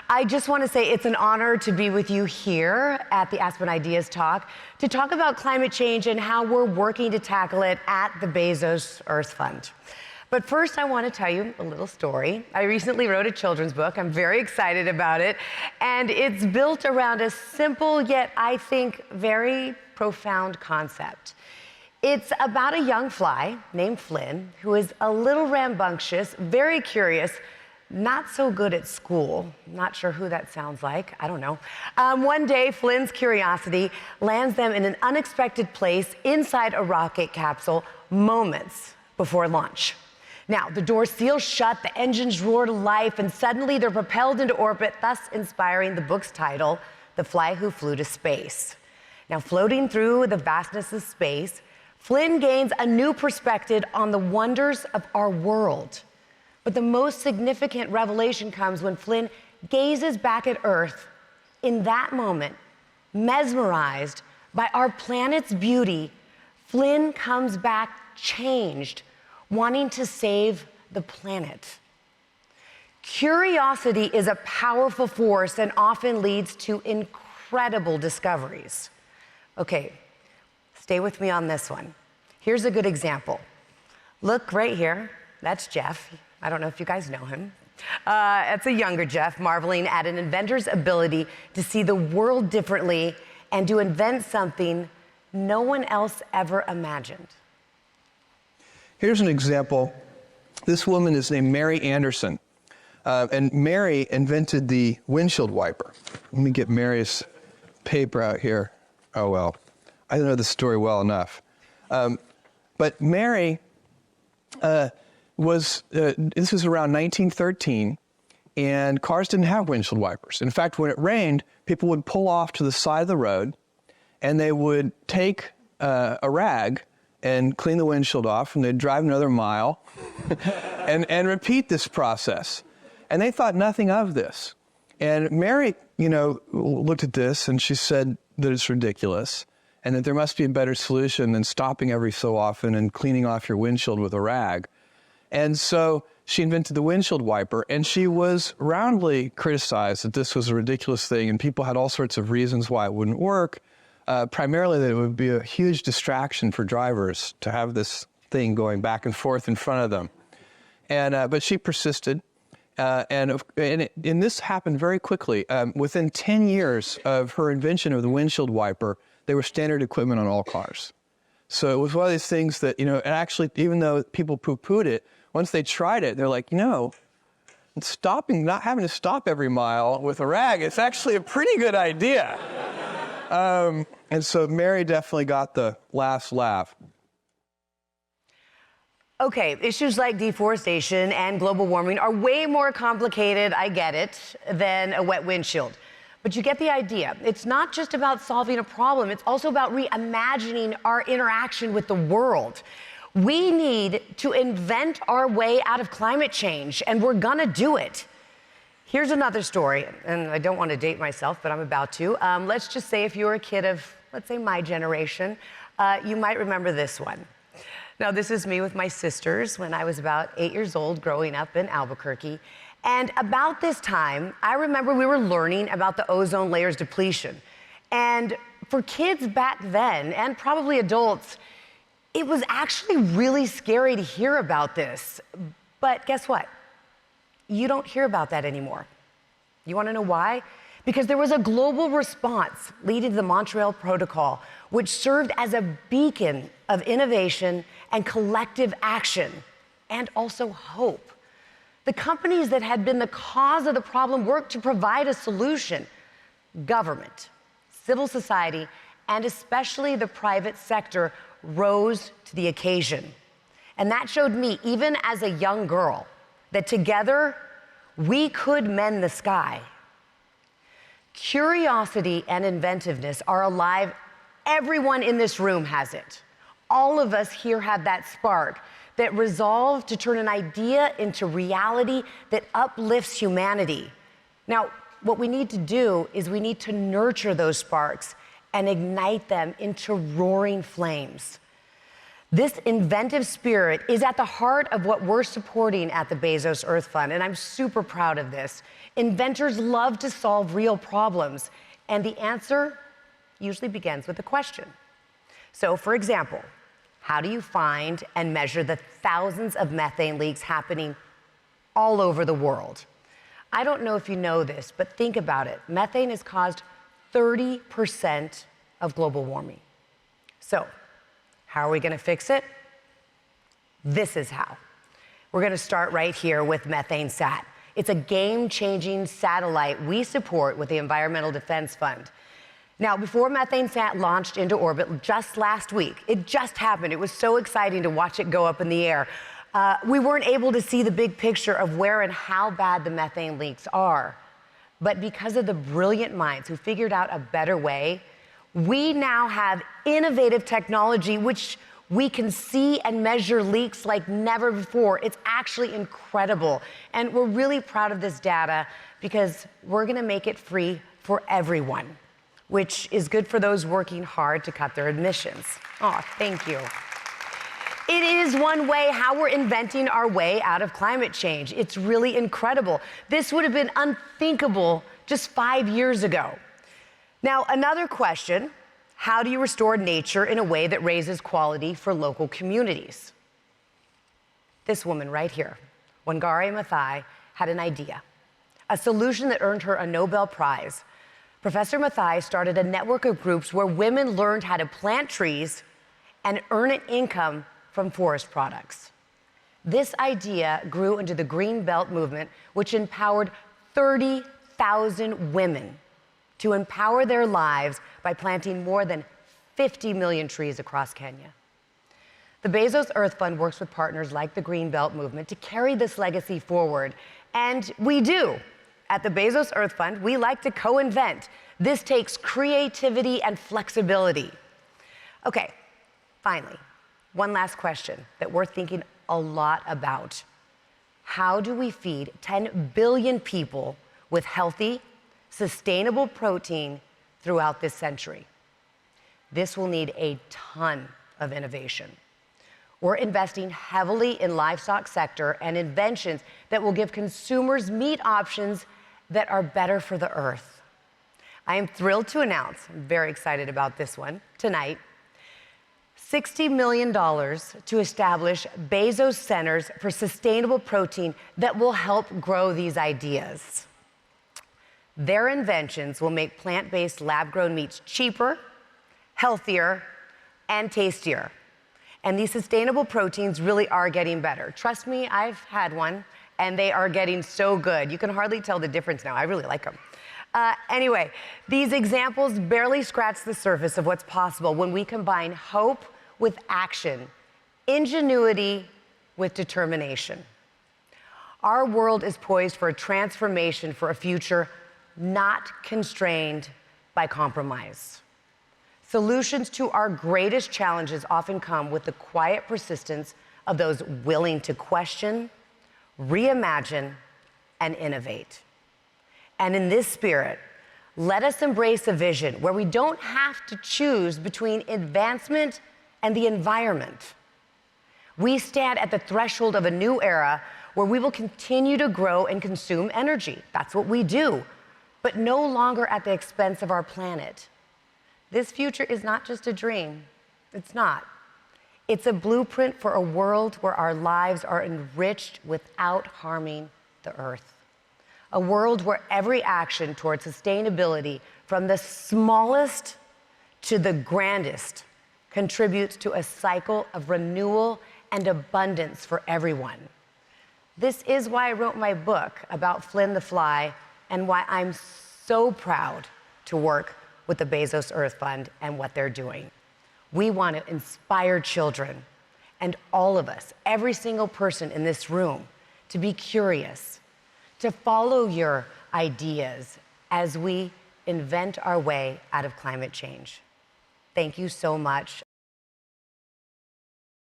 I just want to say it's an honor to be with you here at the Aspen Ideas talk to talk about climate change and how we're working to tackle it at the Bezos Earth Fund. But first, I want to tell you a little story. I recently wrote a children's book. I'm very excited about it. And it's built around a simple, yet I think very profound concept. It's about a young fly named Flynn, who is a little rambunctious, very curious, not so good at school. Not sure who that sounds like. I don't know. One day, Flynn's curiosity lands them in an unexpected place inside a rocket capsule moments before launch. Now, the door seals shut, the engines roar to life, and suddenly they're propelled into orbit, thus inspiring the book's title, The Fly Who Flew to Space. Now, floating through the vastness of space, Flynn gains a new perspective on the wonders of our world. But the most significant revelation comes when Flynn gazes back at Earth. In that moment, mesmerized by our planet's beauty, Flynn comes back changed, wanting to save the planet. Curiosity is a powerful force and often leads to incredible discoveries. Okay, stay with me on this one. Here's a good example. Look right here, that's Jeff. I don't know if you guys know him. It's a younger Jeff, marveling at an inventor's ability to see the world differently and to invent something no one else ever imagined. Here's an example. This woman is named Mary Anderson. And Mary invented the windshield wiper. Let me get Mary's paper out here. Oh, well, I don't know the story well enough. But Mary this was around 1913, and cars didn't have windshield wipers. In fact, when it rained, people would pull off to the side of the road, and they would take a rag and clean the windshield off, and they'd drive another mile and repeat this process. And they thought nothing of this. And Mary, looked at this, and she said that it's ridiculous, and that there must be a better solution than stopping every so often and cleaning off your windshield with a rag. And so she invented the windshield wiper, and she was roundly criticized that this was a ridiculous thing, and people had all sorts of reasons why it wouldn't work, primarily that it would be a huge distraction for drivers to have this thing going back and forth in front of them. But she persisted, and this happened very quickly. Within 10 years of her invention of the windshield wiper, they were standard equipment on all cars. So it was one of these things that, and actually, even though people poo-pooed it, once they tried it, they're like, not having to stop every mile with a rag, it's actually a pretty good idea. And so Mary definitely got the last laugh. Okay, issues like deforestation and global warming are way more complicated, I get it, than a wet windshield. But you get the idea. It's not just about solving a problem, it's also about reimagining our interaction with the world. We need to invent our way out of climate change, and we're gonna do it. Here's another story, and I don't want to date myself, but I'm about to. Let's just say if you were a kid of, let's say, my generation, you might remember this one. Now, this is me with my sisters when I was about 8 years old, growing up in Albuquerque. And about this time, I remember we were learning about the ozone layer's depletion. And for kids back then, and probably adults, it was actually really scary to hear about this. But guess what? You don't hear about that anymore. You want to know why? Because there was a global response leading to the Montreal Protocol, which served as a beacon of innovation and collective action, and also hope. The companies that had been the cause of the problem worked to provide a solution. Government, civil society, and especially the private sector rose to the occasion. And that showed me, even as a young girl, that together we could mend the sky. Curiosity and inventiveness are alive. Everyone in this room has it. All of us here have that spark, that resolve to turn an idea into reality that uplifts humanity. Now, what we need to do is we need to nurture those sparks and ignite them into roaring flames. This inventive spirit is at the heart of what we're supporting at the Bezos Earth Fund, and I'm super proud of this. Inventors love to solve real problems, and the answer usually begins with a question. So, for example, how do you find and measure the thousands of methane leaks happening all over the world? I don't know if you know this, but think about it. Methane has caused 30% of global warming. So, how are we going to fix it? This is how. We're going to start right here with MethaneSat. It's a game-changing satellite we support with the Environmental Defense Fund. Now, before MethaneSat launched into orbit just last week, it just happened. It was so exciting to watch it go up in the air. We weren't able to see the big picture of where and how bad the methane leaks are. But because of the brilliant minds who figured out a better way, we now have innovative technology which we can see and measure leaks like never before. It's actually incredible. And we're really proud of this data because we're going to make it free for everyone, which is good for those working hard to cut their emissions. Oh, thank you. It is one way how we're inventing our way out of climate change. It's really incredible. This would have been unthinkable just 5 years ago. Now, another question, how do you restore nature in a way that raises quality for local communities? This woman right here, Wangari Maathai, had an idea, a solution that earned her a Nobel Prize. Professor Maathai started a network of groups where women learned how to plant trees and earn an income from forest products. This idea grew into the Green Belt movement, which empowered 30,000 women to empower their lives by planting more than 50 million trees across Kenya. The Bezos Earth Fund works with partners like the Green Belt movement to carry this legacy forward, and we do. At the Bezos Earth Fund, we like to co-invent. This takes creativity and flexibility. Okay, finally, one last question that we're thinking a lot about. How do we feed 10 billion people with healthy, sustainable protein throughout this century? This will need a ton of innovation. We're investing heavily in livestock sector and inventions that will give consumers meat options that are better for the earth. I am thrilled to announce, I'm very excited about this one tonight, $60 million to establish Bezos Centers for Sustainable Protein that will help grow these ideas. Their inventions will make plant-based lab-grown meats cheaper, healthier, and tastier. And these sustainable proteins really are getting better. Trust me, I've had one, and they are getting so good. You can hardly tell the difference now. I really like them. Anyway, these examples barely scratch the surface of what's possible when we combine hope with action, ingenuity with determination. Our world is poised for a transformation for a future not constrained by compromise. Solutions to our greatest challenges often come with the quiet persistence of those willing to question, reimagine, and innovate. And in this spirit, let us embrace a vision where we don't have to choose between advancement and the environment. We stand at the threshold of a new era where we will continue to grow and consume energy. That's what we do, but no longer at the expense of our planet. This future is not just a dream. It's not. It's a blueprint for a world where our lives are enriched without harming the earth. A world where every action towards sustainability, from the smallest to the grandest, contributes to a cycle of renewal and abundance for everyone. This is why I wrote my book about Flynn the fly and why I'm so proud to work with the Bezos Earth Fund and what they're doing. We want to inspire children and all of us, every single person in this room, to be curious, to follow your ideas as we invent our way out of climate change. Thank you so much.